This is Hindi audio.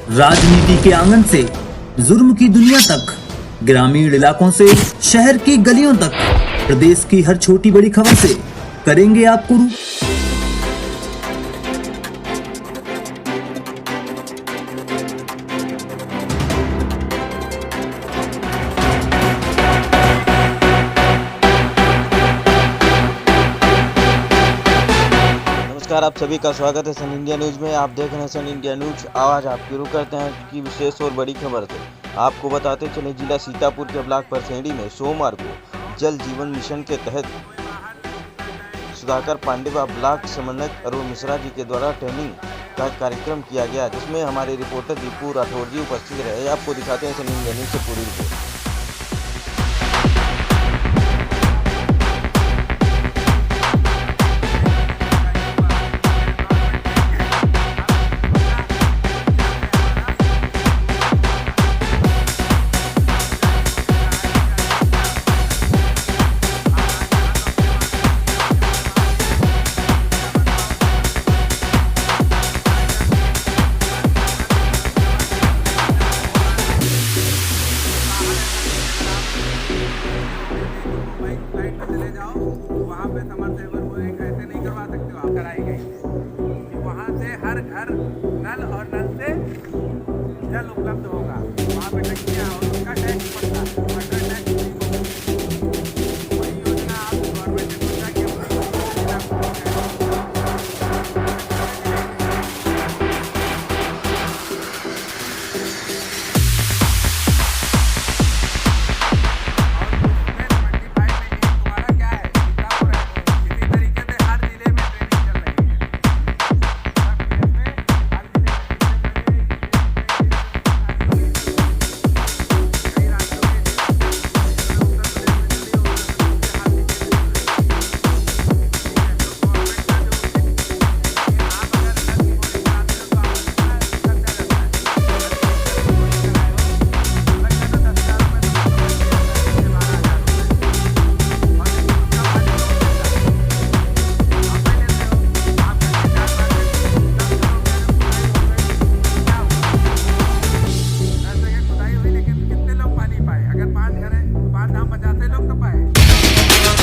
राजनीति के आंगन से जुर्म की दुनिया तक, ग्रामीण इलाकों से शहर की गलियों तक, प्रदेश की हर छोटी बड़ी खबर से करेंगे आपको रूबरू। नमस्कार, आप सभी का स्वागत है सन इंडिया न्यूज़ में। आप देख रहे हैं सन इंडिया न्यूज़। आज आप शुरू करते हैं की विशेष और बड़ी खबर से। आपको बताते चले, जिला सीतापुर के ब्लॉक परसेड़ी में सोमवार को जल जीवन मिशन के तहत सुधाकर पांडे व ब्लॉक समन्वयक अरुण मिश्रा जी के द्वारा ट्रेनिंग का कार्यक्रम किया गया, जिसमें हमारे रिपोर्टर दीपू राठौर जी उपस्थित रहे। आपको दिखाते हैं सन इंडिया न्यूज़ से पूरी रिपोर्ट। चले जाओ, वहाँ पे समरसेबल वो एक ऐसे नहीं करवा सकते हो, आप कराई गई है कि वहाँ से हर घर नल और नल से जल उपलब्ध होगा। वहाँ पे टंकियाँ और उसका टैक्स पड़ता है, वाटर टैक्स वही योजना आप गवर्नमेंट ने सोचा कि पानी पाए। अगर 5 घर हैं, 5 धाम 50 लोग तो पाए।